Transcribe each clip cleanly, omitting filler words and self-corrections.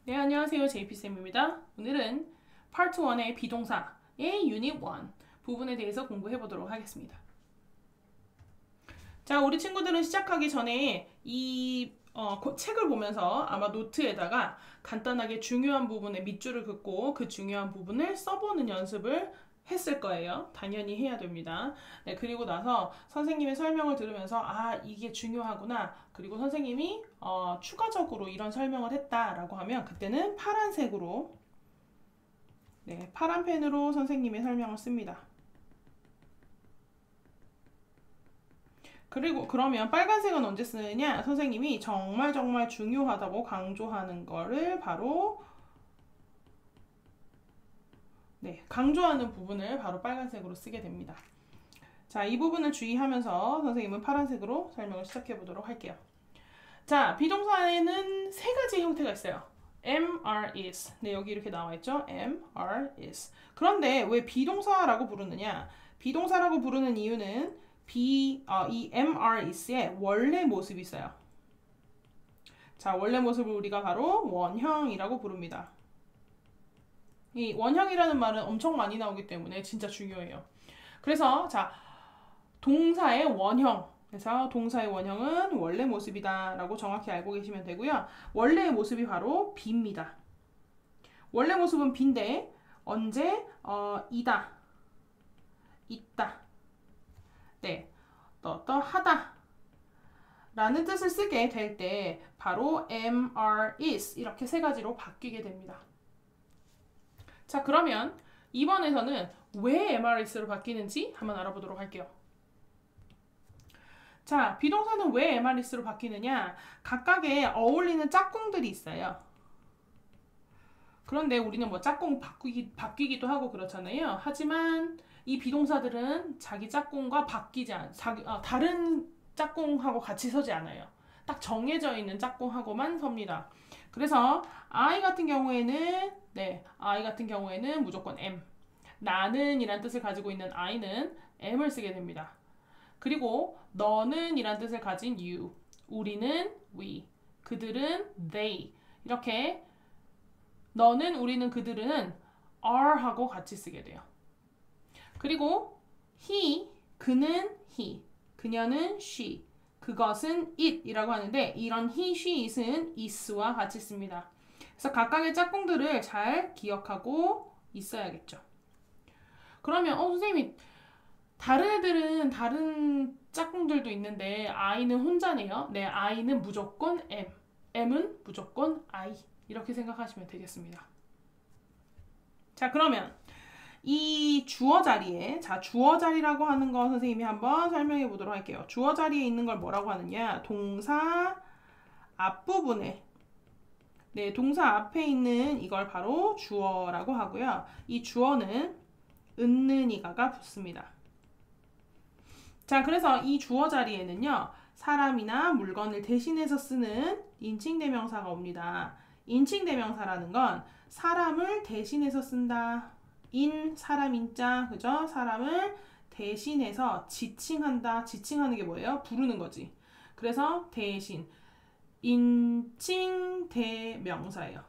네, 안녕하세요. JP쌤입니다. 오늘은 파트 1의 비동사의 유닛 1 부분에 대해서 공부해 보도록 하겠습니다. 자, 우리 친구들은 시작하기 전에 이 책을 보면서 아마 노트에다가 간단하게 중요한 부분에 밑줄을 긋고 그 중요한 부분을 써보는 연습을 했을 거예요. 당연히 해야 됩니다. 네, 그리고 나서 선생님의 설명을 들으면서 아, 이게 중요하구나. 그리고 선생님이 추가적으로 이런 설명을 했다라고 하면 그때는 파란색으로 파란 펜으로 선생님의 설명을 씁니다. 그리고 그러면 빨간색은 언제 쓰느냐? 선생님이 정말 중요하다고 강조하는 거를 바로 강조하는 부분을 바로 빨간색으로 쓰게 됩니다. 자, 이 부분을 주의하면서 선생님은 파란색으로 설명을 시작해 보도록 할게요. 자, 비동사에는 세 가지 형태가 있어요. am, are, is. 네, 여기 이렇게 나와 있죠. am, are, is. 그런데 왜 비동사라고 부르느냐? 비동사라고 부르는 이유는 이 am, are, is의 원래 모습이 있어요. 자, 원래 모습을 우리가 바로 원형이라고 부릅니다. 이 원형이라는 말은 엄청 많이 나오기 때문에 진짜 중요해요. 그래서 자, 동사의 원형. 그래서 동사의 원형은 원래 모습이다 라고 정확히 알고 계시면 되고요. 원래의 모습이 바로 be입니다. 원래 모습은 be인데 언제? 이다, 있다, 하다 라는 뜻을 쓰게 될 때 바로 am, are, is 이렇게 세 가지로 바뀌게 됩니다. 자, 그러면 이번에서는 왜 am, are, is로 바뀌는지 한번 알아보도록 할게요. 자, 비동사는 왜 am, are, is로 바뀌느냐? 각각의 어울리는 짝꿍들이 있어요. 그런데 우리는 뭐 짝꿍 바뀌기도 하고 그렇잖아요. 하지만 이 비동사들은 자기 짝꿍과 다른 짝꿍하고 같이 서지 않아요. 딱 정해져 있는 짝꿍하고만 섭니다. 그래서 I 같은 경우에는 무조건 am. 나는 이란 뜻을 가지고 있는 I는 am을 쓰게 됩니다. 그리고 너는 이란 뜻을 가진 you, 우리는 we, 그들은 they. 이렇게 너는, 우리는, 그들은 are 하고 같이 쓰게 돼요. 그리고 그는 he, 그녀는 she, 그것은 it 이라고 하는데 이런 he, she, it은 is와 같이 씁니다. 그래서 각각의 짝꿍들을 잘 기억하고 있어야겠죠. 그러면 선생님이 다른 애들은 다른 짝꿍들도 있는데 I는 혼자네요. 네, I는 무조건 M, M은 무조건 I 이렇게 생각하시면 되겠습니다. 자, 그러면 이 주어 자리에 주어 자리라고 하는 거 선생님이 한번 설명해 보도록 할게요. 주어 자리에 있는 걸 뭐라고 하느냐? 동사 앞부분에 동사 앞에 있는 이걸 바로 주어라고 하고요. 이 주어는 은는이가가 붙습니다. 자, 그래서 이 주어 자리에는요, 사람이나 물건을 대신해서 쓰는 인칭대명사가 옵니다. 인칭대명사라는 건 사람을 대신해서 쓴다. 사람 인자, 그죠? 사람을 대신해서 지칭한다. 지칭하는 게 뭐예요? 부르는 거지. 그래서 대신, 인칭대명사예요.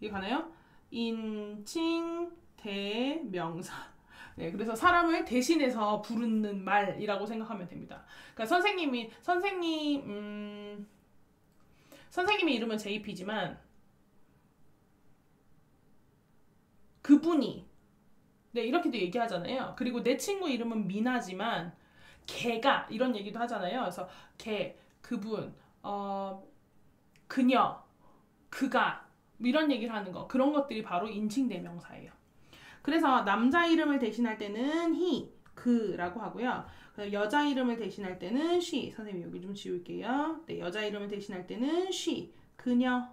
이게 가나요? 인칭대명사. 네, 그래서 사람을 대신해서 부르는 말이라고 생각하면 됩니다. 그러니까 선생님의 이름은 JP지만 그분이 이렇게도 얘기하잖아요. 그리고 내 친구 이름은 미나지만 걔가 이런 얘기도 하잖아요. 그래서 걔, 그분, 그녀, 그가 이런 얘기를 하는 거, 그런 것들이 바로 인칭대명사예요. 그래서 남자 이름을 대신할 때는 he, 그라고 하고요. 여자 이름을 대신할 때는 she. 선생님 여기 좀 지울게요. 여자 이름을 대신할 때는 she, 그녀라고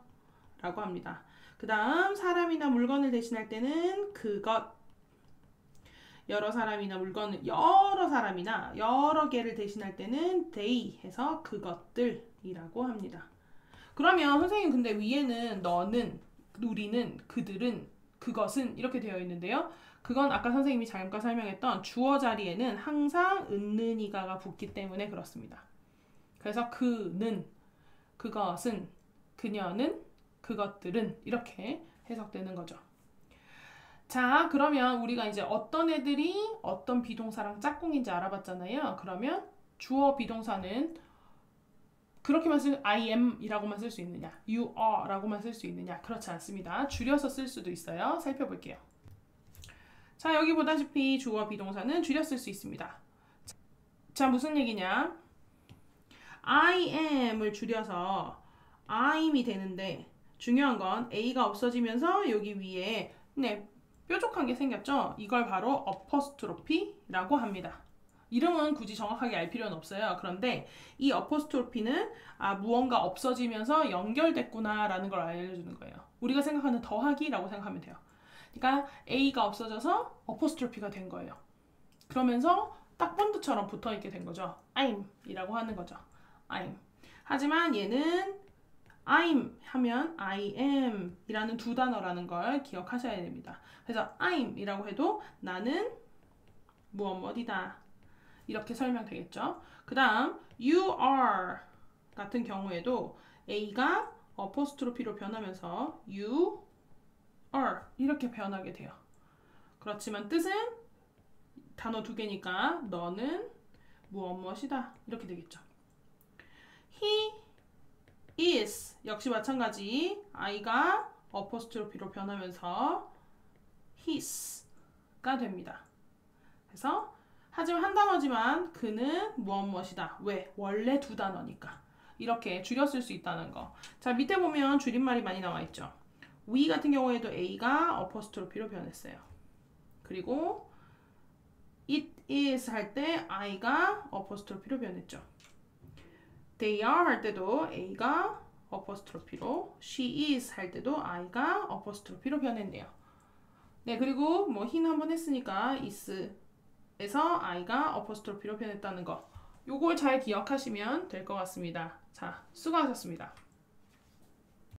합니다. 그 다음 사람이나 물건을 대신할 때는 그것. 여러 사람이나 여러 개를 대신할 때는 they 해서 그것들이라고 합니다. 그러면 선생님 근데 위에는 너는, 우리는, 그들은, 그것은 이렇게 되어 있는데요. 그건 아까 선생님이 잠깐 설명했던 주어 자리에는 항상 은는이가가 붙기 때문에 그렇습니다. 그래서 그는, 그것은, 그녀는, 그것들은 이렇게 해석되는 거죠. 자, 그러면 우리가 이제 어떤 애들이 어떤 비동사랑 짝꿍인지 알아봤잖아요. 그러면 주어 비동사는 그렇게만 I am 이라고만 쓸 수 있느냐, you are 라고만 쓸 수 있느냐, 그렇지 않습니다. 줄여서 쓸 수도 있어요. 살펴볼게요. 자, 여기 보다시피 주어 비동사는 줄여 쓸 수 있습니다. 자, 무슨 얘기냐? I am을 줄여서 I'm이 되는데 중요한 건 A가 없어지면서 여기 위에 뾰족한 게 생겼죠? 이걸 바로 어퍼스트로피라고 합니다. 이름은 굳이 정확하게 알 필요는 없어요. 그런데 이 어퍼스트로피는 무언가 없어지면서 연결됐구나 라는 걸 알려주는 거예요. 우리가 생각하는 더하기라고 생각하면 돼요. 그러니까 A가 없어져서 어퍼스트로피가 된 거예요. 그러면서 딱 본드처럼 붙어있게 된 거죠. I'm 이라고 하는 거죠. I'm. 하지만 얘는 I'm 하면 I am 이라는 두 단어라는 걸 기억하셔야 됩니다. 그래서 I'm 이라고 해도 나는 무엇이다 이렇게 설명되겠죠. 그 다음 you are 같은 경우에도 A가 어퍼스트로피로 변하면서 you are 이렇게 변하게 돼요. 그렇지만 뜻은 단어 두 개니까 너는 무엇이다 이렇게 되겠죠. He is 역시 마찬가지 I가 어퍼스트로피로 변하면서 his가 됩니다. 그래서 하지만 한 단어지만 그는 무엇이다. 왜? 원래 두 단어니까. 이렇게 줄여 쓸 수 있다는 거. 자, 밑에 보면 줄임말이 많이 나와 있죠. we 같은 경우에도 A가 어퍼스트로피로 변했어요. 그리고 it is 할 때 I가 어퍼스트로피로 변했죠. they are 할 때도 A가 어퍼스트로피로, she is 할 때도 I가 어퍼스트로피로 변했네요. 네, 그리고 뭐 he는 한번 했으니까 is에서 I가 어퍼스트로피로 변했다는 거. 요걸 잘 기억하시면 될 것 같습니다. 자, 수고하셨습니다.